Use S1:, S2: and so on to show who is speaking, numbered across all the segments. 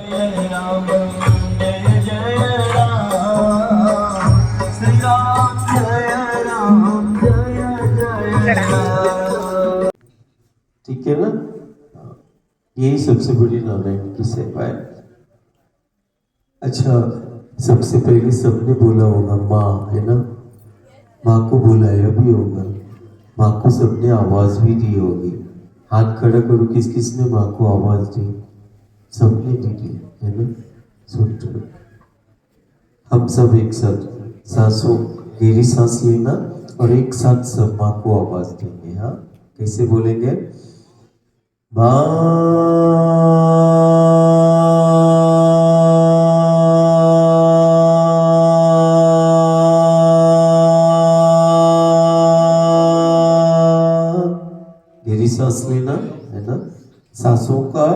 S1: जय राम जय जय राम श्री राम जय राम जय जय राम।
S2: ठीक है ना? यही सबसे बड़ी नारायण की सेवा है। अच्छा, सबसे पहले सबने बोला होगा माँ, है ना? माँ को बुलाया भी होगा, माँ को सबने आवाज भी दी होगी। हाथ खड़ा करो, किस किसने माँ को आवाज दी? सबने दी है ना? सुन रहे? हम सब एक साथ सांसों गहरी सांस लेना और एक साथ सब माँ को आवाज देंगे। हाँ, कैसे बोलेंगे? गहरी सांस लेना, है ना? सांसों का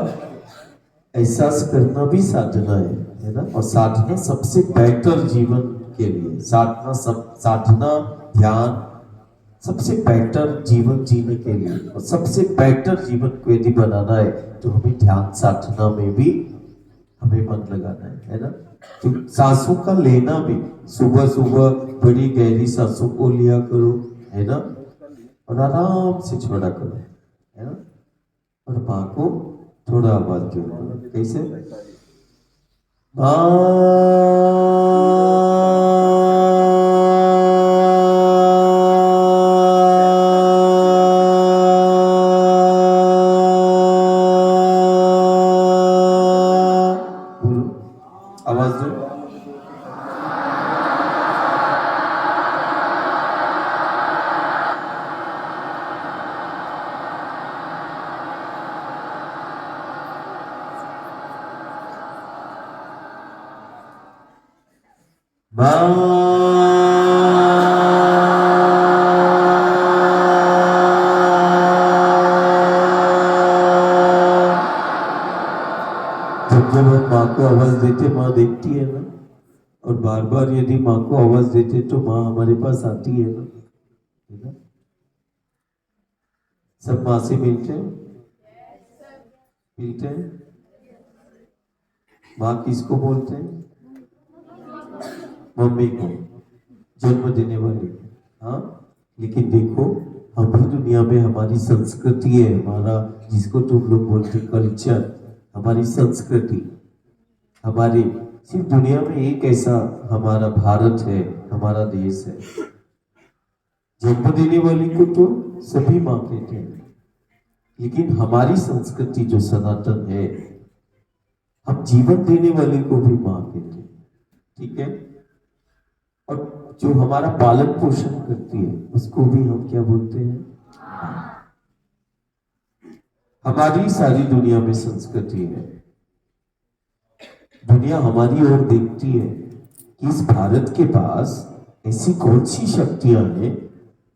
S2: एहसास करना भी साधना है ना? और साधना सबसे बेहतर जीवन के लिए, साधना ध्यान सबसे बेहतर जीवन जीने के लिए, और सबसे बेहतर जीवन को यदि बनाना है तो हमें ध्यान साधना में भी हमें मन लगाना है ना? तो सांसों का लेना भी, सुबह सुबह बड़ी गहरी सांसों को लिया करो, है ना? और आराम से छोड़ा करो, है ना? और माँ को थोड़ा आवाज दो। कैसे? बोलो, आवाज दो। जब हम माँ को आवाज देते, माँ देखती है ना? और बार बार यदि माँ को आवाज देते तो माँ हमारे पास आती है ना? है ना? सब माँ से मिलते हैं, मिलते हैं। माँ किसको बोलते हैं? मम्मी को, जन्म देने वाली को। हाँ, लेकिन देखो, हम भी दुनिया में, हमारी संस्कृति है, हमारा जिसको तुम लोग बोलते कल्चर, हमारी संस्कृति, हमारी सिर्फ दुनिया में एक ऐसा हमारा भारत है, हमारा देश है। जन्म देने वाली को तो सभी माँ कहते हैं, लेकिन हमारी संस्कृति जो सनातन है, हम जीवन देने वाली को भी माँ कहते हैं। ठीक है? और जो हमारा पालन पोषण करती है उसको भी हम क्या बोलते हैं? हमारी सारी दुनिया में संस्कृति है। दुनिया हमारी ओर देखती है कि इस भारत के पास ऐसी कौन सी शक्तियां हैं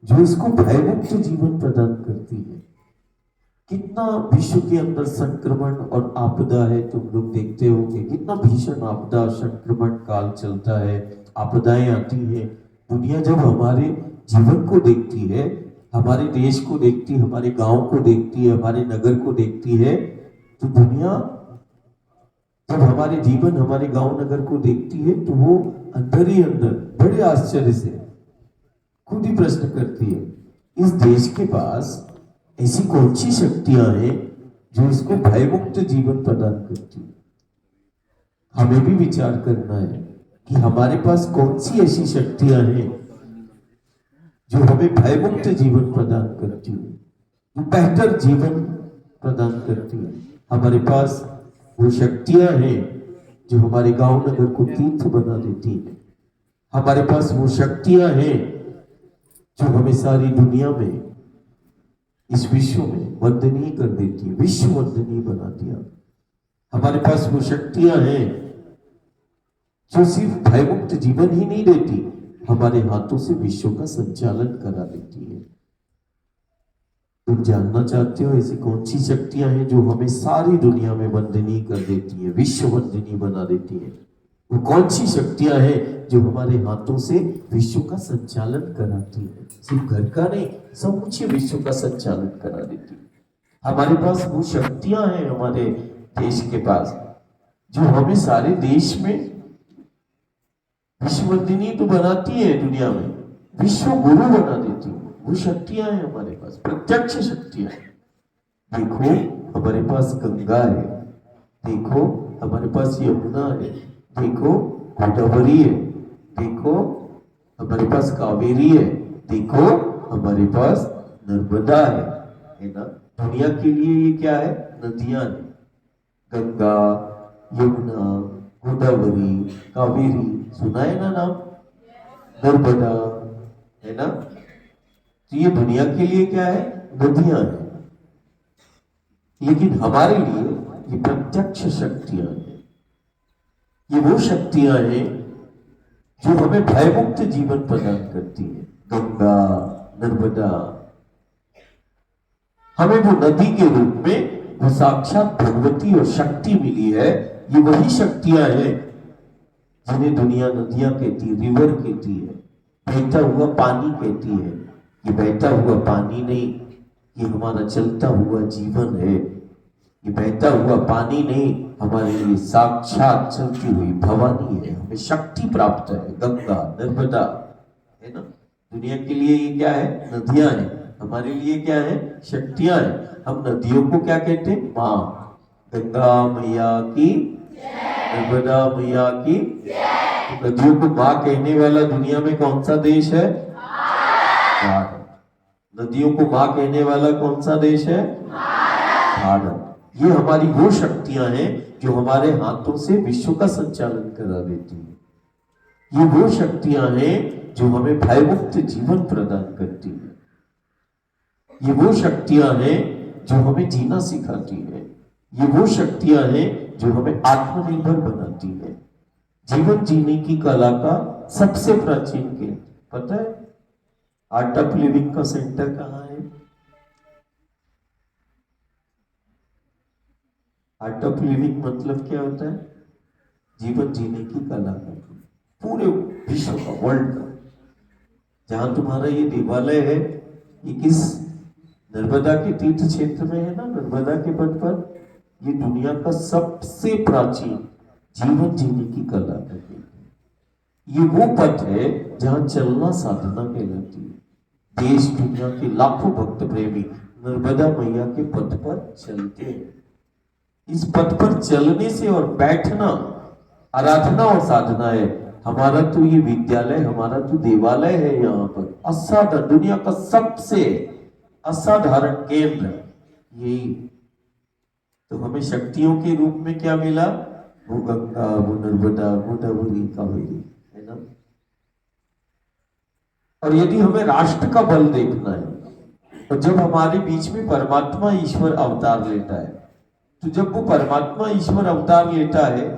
S2: जो इसको भयमुक्त जीवन प्रदान करती है। कितना विश्व के अंदर संक्रमण और आपदा है, तुम लोग देखते होंगे कितना भीषण आपदा संक्रमण काल चलता है, आपदाएं आती है। दुनिया जब हमारे जीवन को देखती है, हमारे देश को देखती है, हमारे गांव को देखती है, हमारे नगर को देखती है, तो दुनिया जब हमारे जीवन, हमारे गांव नगर को देखती है तो वो अंदर ही अंदर बड़े आश्चर्य से खुद ही प्रश्न करती है, इस देश के पास ऐसी कौन सी शक्तियां हैं जो इसको भयमुक्त जीवन प्रदान करती है। हमें भी विचार करना है कि हमारे पास कौन सी ऐसी शक्तियां हैं जो हमें भयमुक्त जीवन प्रदान करती है, जो बेहतर जीवन प्रदान करती है। हमारे पास वो शक्तियां हैं जो हमारे गांव नगर को तीर्थ बना देती है। हमारे पास वो शक्तियां हैं जो हमें सारी दुनिया में, इस विश्व में वंदनीय कर देती है, विश्व वंदनीय बना दिया। हमारे पास वो शक्तियां हैं जो सिर्फ भयमुक्त जीवन ही नहीं देती, हमारे हाथों से विश्व का संचालन करा देती है। तुम जानना चाहते हो ऐसी कौन सी शक्तियां हैं जो हमें सारी दुनिया में वंदनीय कर देती है, विश्व वंदनीय बना देती है? वो कौन सी शक्तियां हैं जो हमारे हाथों से विश्व का संचालन कराती है? सिर्फ घर का नहीं, समूचे विश्व का संचालन करा देती है। हमारे पास वो शक्तियां हैं हमारे देश के पास जो हमें सारे देश में विश्ववंदिनी तो बनाती है, दुनिया में विश्व गुरु बना देती है। वो शक्तियां हैं हमारे पास, प्रत्यक्ष शक्तियां। देखो हमारे पास गंगा है, देखो हमारे पास यमुना है, देखो गोदावरी है, देखो हमारे पास कावेरी है, देखो हमारे पास नर्मदा है ना। दुनिया के लिए ये क्या है? नदियां हैं। गंगा, यमुना, गोदावरी, कावेरी, सुना है ना नाम? नर्मदा, है ना। तो ये दुनिया के लिए क्या है? नदियां हैं। लेकिन हमारे लिए ये प्रत्यक्ष शक्तियां हैं। ये वो शक्तियां हैं जो हमें भयमुक्त जीवन प्रदान करती है। गंगा, नर्मदा, हमें वो नदी के रूप में वो साक्षात भगवती और शक्ति मिली है। ये वही शक्तियां हैं जिन्हें दुनिया नदियां कहती है, रिवर कहती है, बहता हुआ पानी कहती है। ये बहता हुआ पानी नहीं, ये हमारा चलता हुआ जीवन है। ये बहता हुआ पानी नहीं, हमारे लिए साक्षात चलती हुई भवानी है। हमें शक्ति प्राप्त है। गंगा, नर्मदा, है ना। दुनिया के लिए ये क्या है? नदियां हैं। हमारे लिए क्या है? शक्तियां हैं। हम नदियों को क्या कहते हैं? माँ। गंगा मैया की, नर्मदा मैया की। तो नदियों को माँ कहने वाला दुनिया में कौन सा देश है? भारत। नदियों को माँ कहने वाला कौन सा देश है? भारत। ये हमारी वो शक्तियां हैं जो हमारे हाथों से विश्व का संचालन करा देती है। ये वो शक्तियां हैं जो हमें भयमुक्त जीवन प्रदान करती है। ये वो शक्तियां हैं जो हमें जीना सिखाती है। ये वो शक्तियां हैं जो हमें आत्मनिर्भर बनाती है। जीवन जीने की कला का सबसे प्राचीन केंद्र पता है? आर्ट ऑफ लिविंग का सेंटर कहाँ है? आर्ट ऑफ लिविंग मतलब क्या होता है? जीवन जीने की कला का, पूरे विश्व का, वर्ल्ड का। जहां तुम्हारा ये देवालय है, ये किस नर्मदा के तीर्थ क्षेत्र में है ना, नर्मदा के पथ पर। ये दुनिया का सबसे प्राचीन जीवन जीने की कला का केंद्र है। ये वो पथ है जहां चलना साधना कहलाती है। देश दुनिया के लाखों भक्त प्रेमी नर्मदा मैया के पथ पर चलते हैं। इस पथ पर चलने से और बैठना आराधना और साधना है। हमारा तो ये विद्यालय, हमारा तो देवालय है। यहाँ पर असाधारण, दुनिया का सबसे असाधारण केंद्र यही। तो हमें शक्तियों के रूप में क्या मिला? वो गंगा, वो नर्मदा, गोदावरी, कावेरी, है ना। और यदि हमें राष्ट्र का बल देखना है, तो जब हमारे बीच में परमात्मा ईश्वर अवतार लेता है, तो जब वो परमात्मा ईश्वर अवतार लेता है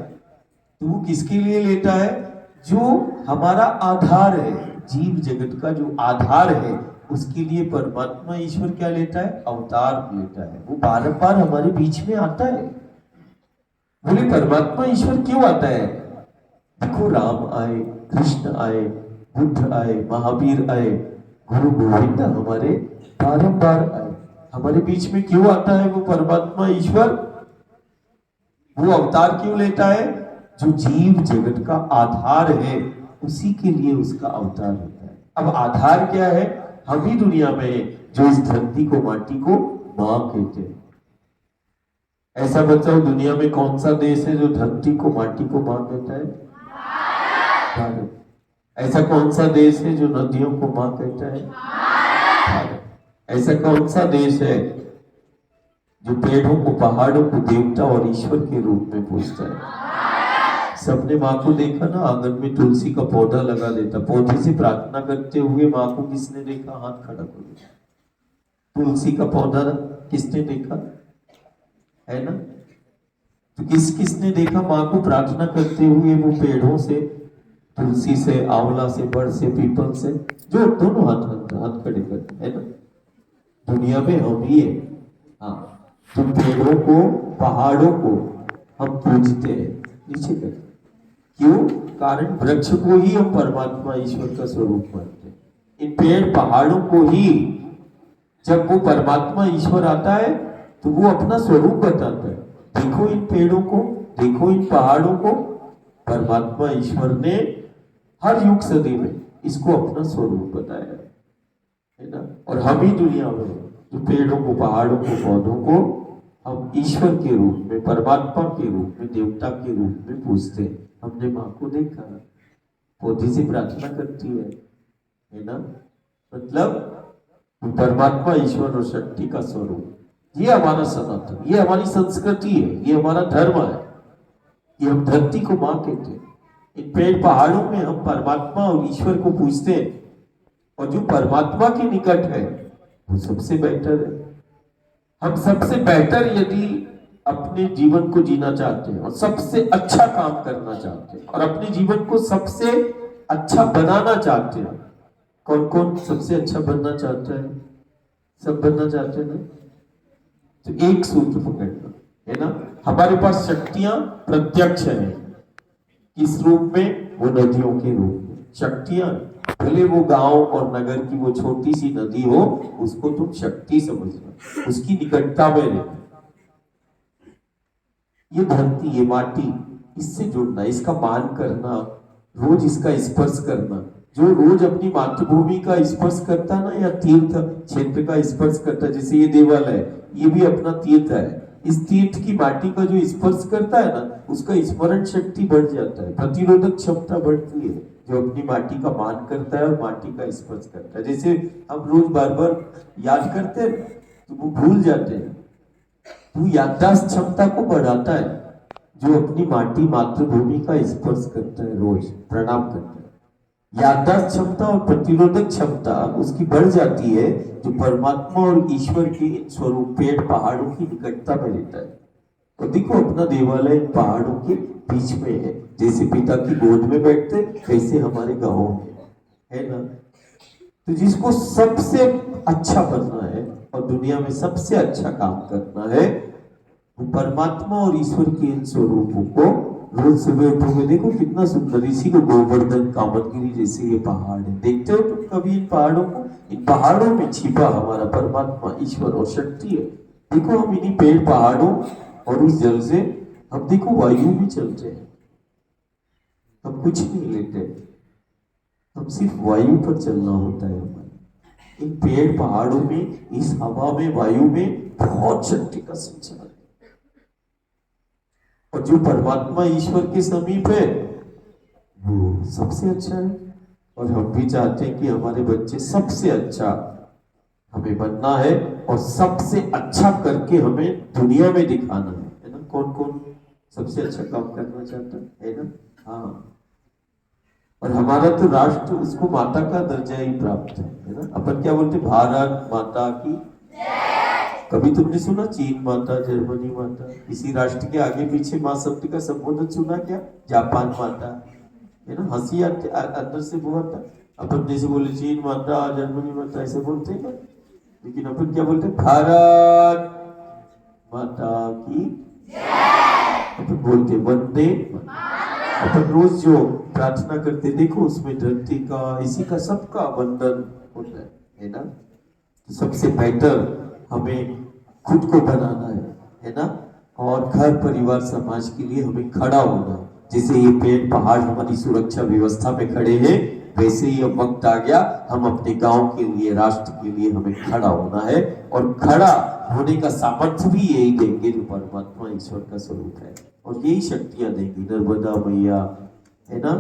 S2: तो वो किसके लिए लेता है? जो हमारा आधार है, जीव जगत का जो आधार है, उसके लिए परमात्मा ईश्वर क्या लेता है? अवतार लेता है। वो बार-बार हमारे बीच में आता है। बोले परमात्मा ईश्वर क्यों आता है? देखो राम आए, कृष्ण आए, बुद्ध आए, महावीर आए, गुरु गोविंद हमारे बारंबार आए। हमारे बीच में क्यों आता है वो परमात्मा ईश्वर? वो अवतार क्यों लेता है? जो जीव जगत का आधार है, उसी के लिए उसका अवतार होता है। अब आधार क्या है? हम ही दुनिया में जो इस धरती को, माटी को मां कहते हैं। ऐसा बताओ, दुनिया में कौन सा देश है जो धरती को, माटी को मां कहता है? भारत। ऐसा कौन सा देश है जो नदियों को मां कहता है? भारत। ऐसा कौन सा देश है जो पेड़ों को, पहाड़ों को देवता और ईश्वर के रूप में पूजता है? सबने माँ को देखा ना, आंगन में तुलसी का पौधा लगा देता। पौधे से प्रार्थना करते हुए माँ को किसने देखा? हाथ खड़ा करो। तुलसी का पौधा किसने देखा? है ना। तो किसने देखा माँ को प्रार्थना करते हुए? वो पेड़ों से, तुलसी से, आंवला से, बड़ से, पीपल से, जो दोनों हाथ खड़े करते हैं ना। दुनिया में हम ही है। हाँ, तो पेड़ों को, पहाड़ों को हम पूजते हैं, नीचे करते। क्यों? कारण वृक्ष को ही हम परमात्मा ईश्वर का स्वरूप मानते हैं। इन पेड़ पहाड़ों को ही, जब वो परमात्मा ईश्वर आता है तो वो अपना स्वरूप बताता है। देखो इन पेड़ों को, देखो इन पहाड़ों को, परमात्मा ईश्वर ने हर युग सदी में इसको अपना स्वरूप बताया है ना। और हम ही दुनिया में जो पेड़ों को, पहाड़ों को, पौधों को हम ईश्वर के रूप में, परमात्मा के रूप में, देवता के रूप में पूजते हैं। हमने माँ को देखा, पौधे से प्रार्थना करती है ना। मतलब परमात्मा, ईश्वर और शक्ति का स्वरूप, ये हमारा सनातन, ये हमारी संस्कृति है, ये हमारा धर्म है। ये हम धरती को माँ कहते हैं। इन पेड़ पहाड़ों में हम परमात्मा और ईश्वर को पूजते हैं, और जो परमात्मा के निकट है वो सबसे बेहतर है। हम सबसे बेहतर यदि अपने जीवन को जीना चाहते हैं और सबसे अच्छा काम करना चाहते हैं और अपने जीवन को सबसे अच्छा बनाना चाहते हैं, कौन कौन सबसे अच्छा बनना चाहता है? सब बनना चाहते हैं ना। तो एक सूत्र पकड़ना है ना, हमारे पास शक्तियां प्रत्यक्ष है। किस रूप में? वो नदियों के रूप में शक्तियां। भले वो गांव और नगर की वो छोटी सी नदी हो, उसको तुम शक्ति समझना, उसकी निकटता में रहना। ये धरती, ये माटी, इससे जुड़ना, इसका मान करना, रोज इसका स्पर्श करना। जो रोज अपनी मातृभूमि का स्पर्श करता ना, या तीर्थ क्षेत्र का स्पर्श करता, जैसे ये देवालय है, ये भी अपना तीर्थ है। इस तीर्थ की माटी का जो स्पर्श करता है ना, उसका स्मरण शक्ति बढ़ जाता है, प्रतिरोधक क्षमता बढ़ती है। जो अपनी माटी का मान करता है और माटी का स्पर्श करता है, जैसे हम रोज बार बार याद करते हैं तो वो भूल जाते हैं। तो याददाश्त क्षमता को बढ़ाता है जो अपनी माटी, मातृभूमि का स्पर्श करता है, रोज प्रणाम करता है। याददाश्त क्षमता और प्रतिरोधक क्षमता उसकी बढ़ जाती है जो परमात्मा और ईश्वर के स्वरूप, पेड़ पहाड़ों की निकटता में रहता है। तो देखो अपना देवालय पहाड़ों के बीच में है, जैसे पिता की गोद में बैठते वैसे हमारे गांव में है ना। तो जिसको सबसे अच्छा बनना है और दुनिया में सबसे अच्छा काम करना है, वो परमात्मा और ईश्वर के इन स्वरूपों को रोज सुबह उठोगे, देखो कितना सुंदर, इसी को गोवर्धन, कामतगिरी जैसे ये पहाड़ है। देखते हो तुम कभी इन पहाड़ों को? इन पहाड़ों में छिपा हमारा परमात्मा, ईश्वर और शक्ति है। देखो हम इन्हीं पेड़ पहाड़ों और उस जल से हम देखो वायु भी चलते हैं। हम कुछ नहीं लेते, हम सिर्फ वायु पर चलना होता है हमारे। इन पेड़ पहाड़ों में, इस हवा में, वायु में बहुत शक्ति का संचार है। और जो परमात्मा ईश्वर के समीप है वो सबसे अच्छा है। और हम भी चाहते हैं कि हमारे बच्चे सबसे अच्छा हमें बनना है और सबसे अच्छा करके हमें दुनिया में दिखाना है ना। कौन कौन सबसे अच्छा काम करना चाहता है ना? हाँ। और हमारा तो राष्ट्र, उसको माता का दर्जा ही प्राप्त है ना। अपन क्या बोलते? भारत माता की। कभी तुमने सुना चीन माता, जर्मनी माता? किसी राष्ट्र के आगे पीछे माँ शब्द का संबोधन सुना क्या? जापान माता है ना। हंसी आती अंदर से बहुत है। अपन जैसे बोले चीन माता, जर्मनी माता, ऐसे बोलते हैं, लेकिन अपन क्या बोलते हैं? भारत माता की। अपन बोलते वंदे। अपन रोज जो प्रार्थना करते देखो उसमें धरती का, इसी का, सबका वंदन होता है ना। तो सबसे बेहतर हमें खुद को बनाना है ना। और घर परिवार समाज के लिए हमें खड़ा होना। जैसे ये पेड़ पहाड़ हमारी सुरक्षा व्यवस्था में खड़े हैं, वैसे ही अब वक्त आ गया हम अपने गांव के लिए, राष्ट्र के लिए हमें खड़ा होना है। और खड़ा होने का सामर्थ्य भी यही देंगे जो परमात्मा ईश्वर का स्वरूप है, और यही शक्तियां देंगी नर्मदा मैया है ना।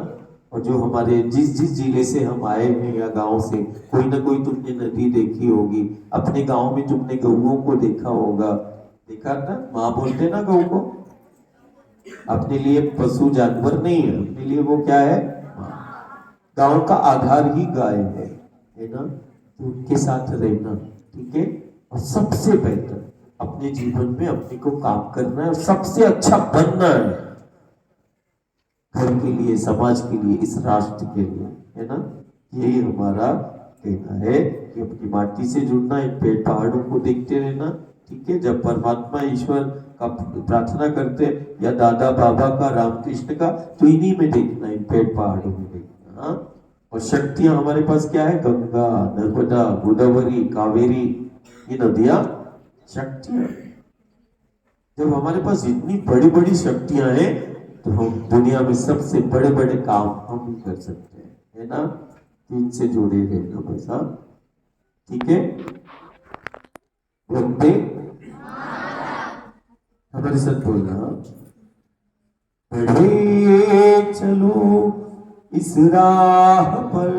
S2: और जो हमारे जिस जिस जिले से हम आए हैं या गांव से, कोई ना कोई तुमने नदी देखी होगी। अपने गांव में तुमने गऊओं को देखा होगा, देखा ना? माँ बोलते ना गऊ को। अपने लिए पशु जानवर नहीं है, अपने लिए वो क्या है? गांव का आधार ही गाय है ना। तो उनके साथ रहना, ठीक है। और सबसे बेहतर अपने जीवन में अपने को काम करना है और सबसे अच्छा बनना है, घर के लिए, समाज के लिए, इस राष्ट्र के लिए, है ना। यही हमारा कहना है कि अपनी माटी से जुड़ना, इन पेड़ पहाड़ों को देखते रहना, ठीक है। जब परमात्मा ईश्वर का प्रार्थना करते या दादा बाबा का, रामकृष्ण का, तो इन्हीं में देखना, इन पेड़ पहाड़ों में देखना। हाँ? और शक्तियां हमारे पास क्या है? गंगा, नर्मदा, गोदावरी, कावेरी, ये नदियां शक्तियां। जब हमारे पास इतनी बड़ी बड़ी शक्तियां हैं तो हम दुनिया में सबसे बड़े बड़े काम हम भी कर सकते हैं, है ना? इनसे जुड़े रहना बस। हाँ, ठीक है। बोलते हमारे साथ बोलना, बढ़े चलो इस राह पर,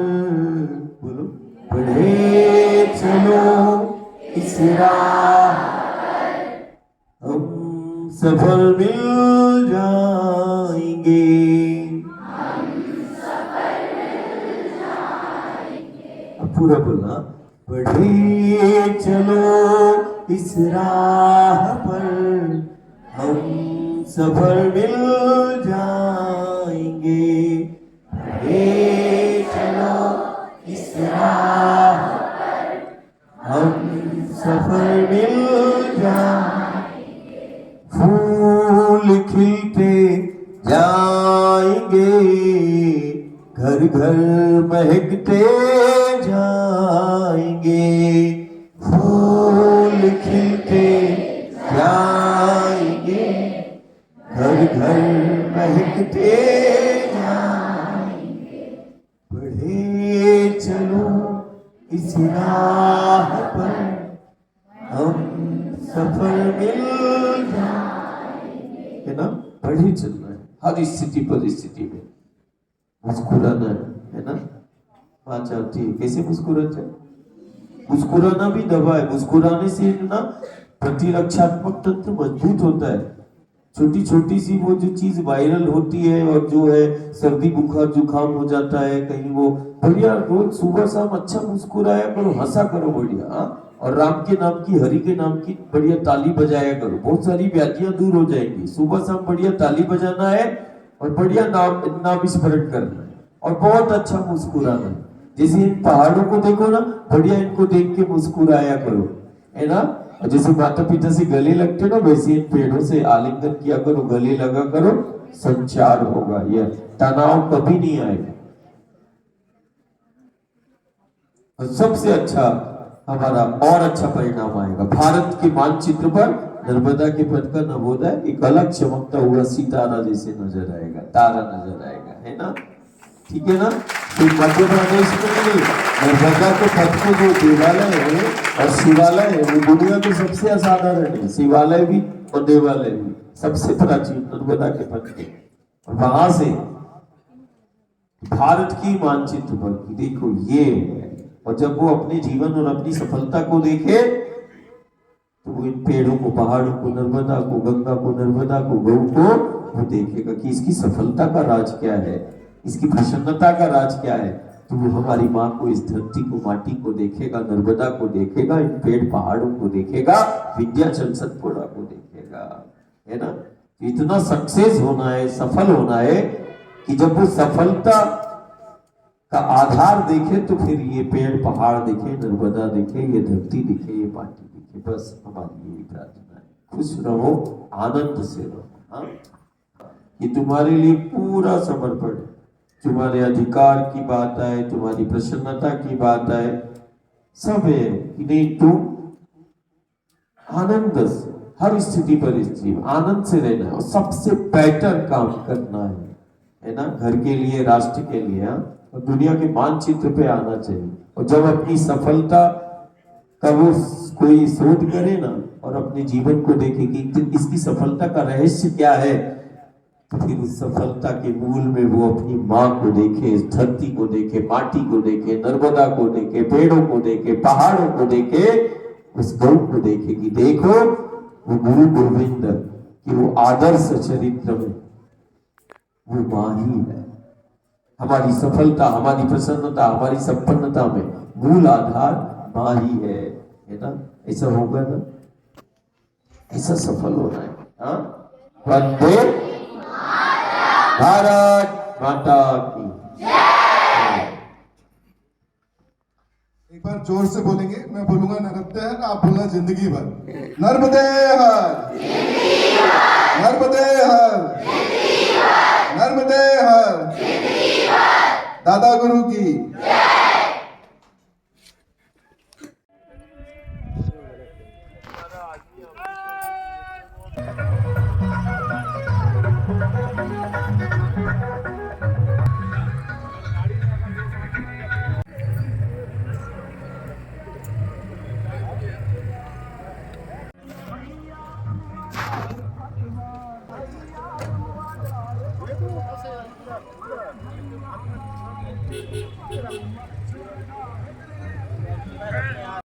S2: बोलो, बढ़े चलो इस राह, हम सफल मिल जाएंगे, अब पूरा बोलना, बढ़े चलो इस राह पर, हम सफल मिल जाएंगे, बढ़े चलो इस राह पर, हम सफल मिल जाएंगे, फूल खिलते जाएंगे, घर घर महकते जाएंगे, फूल खिलते जाएंगे, घर घर महकते जाएंगे, बढ़े चलो इस राह पर, हम सफल मिल जाएंगे, है ना? बढ़े चलना है हर स्थिति परिस्थिति में, मुस्कुराना है ना? बात चलती है कैसे मुस्कुराते हैं? मुस्कुराना भी दवा है, मुस्कुराने से ना प्रतिरक्षात्मक तंत्र मजबूत होता है। छोटी छोटी सी वो जो चीज वायरल होती है और जो है सर्दी बुखार जुकाम हो जाता है कहीं, वो बढ़िया रोज सुबह शाम अच्छा मुस्कुराया करो, हंसा करो बढ़िया। हाँ? और राम के नाम की, हरि के नाम की बढ़िया ताली बजाया करो, बहुत सारी व्याधियां दूर हो जाएंगी। सुबह शाम बढ़िया ताली बजाना है और बढ़िया नाम स्मरण करना है और बहुत अच्छा मुस्कुराना है। जैसे इन पहाड़ों को देखो ना, बढ़िया इनको देख के मुस्कुराया करो, है ना? और जैसे माता पिता से गले लगते हो ना, वैसे इन पेड़ों से आलिंगन किया करो, गले लगा करो, संचार होगा, यह तनाव कभी नहीं आएगा। और सबसे अच्छा हमारा और अच्छा परिणाम आएगा, भारत के मानचित्र पर नर्मदा के पथ का नवोदय एक अलग चमकता हुआ सितारा जैसे नजर आएगा, तारा नजर आएगा, है ना? ठीक है ना? तो मध्य प्रदेश में नर्मदा के पथ के जो देवालय है और शिवालय है वो दुनिया के सबसे असाधारण है। शिवालय भी और देवालय भी सबसे प्राचीन नर्मदा के पथ के, और वहां से भारत की मानचित्र पर देखो ये है। और जब वो अपने जीवन और अपनी सफलता को देखे तो वो इन पेड़ों को, पहाड़ों को, नर्मदा को, गंगा को, नर्मदा को, गौ को वो देखेगा कि इसकी सफलता का राज क्या है, इसकी प्रसन्नता का राज क्या है। तो वो हमारी माँ को, इस धरती को, माटी को देखेगा, नर्मदा को देखेगा, इन पेड़ पहाड़ों को देखेगा, विंध्याचल सतपुड़ा को देखेगा, है ना? इतना सक्सेस होना है, सफल होना है कि जब वो सफलता का आधार देखे तो फिर ये पेड़ पहाड़ दिखे, नर्मदा दिखे, ये धरती दिखे, ये माटी दिखे। बस हमारी यही प्रार्थना है, खुश रहो, आनंद से रहो। हाँ? ये तुम्हारे लिए पूरा समर्पण है, तुम्हारे अधिकार की बात आए, तुम्हारी प्रसन्नता की बात आए, सब है कि नहीं, तुम आनंद से हर स्थिति परिस्थिति में आनंद से रहना है और सबसे बेटर काम करना है ना? घर के लिए, राष्ट्र के लिए, हाँ? और दुनिया के मानचित्र पे आना चाहिए। और जब अपनी सफलता का वो कोई शोध करे ना और अपने जीवन को देखे कि इसकी सफलता का रहस्य क्या है, तो फिर उस सफलता के मूल में वो अपनी माँ को देखे, इस धरती को देखे, माटी को देखे, नर्मदा को देखे, पेड़ों को देखे, पहाड़ों को देखे, उस गौ को देखे कि देखो वो गुरु गोविंद कि वो आदर्श चरित्र में वो माँ ही है। हमारी सफलता, हमारी प्रसन्नता, हमारी संपन्नता में मूल आधार माँ ही है ना? ऐसा होगा ना? ऐसा सफल होना है। हाँ? वंदे भारत माता की जय।
S3: एक बार जोर से बोलेंगे, मैं बोलूंगा नर्मदे हर, आप बोलना जिंदगी भर। नर्मदे हर, नर्मदे हर, नर्मदे हर, दादा गुरु की जय।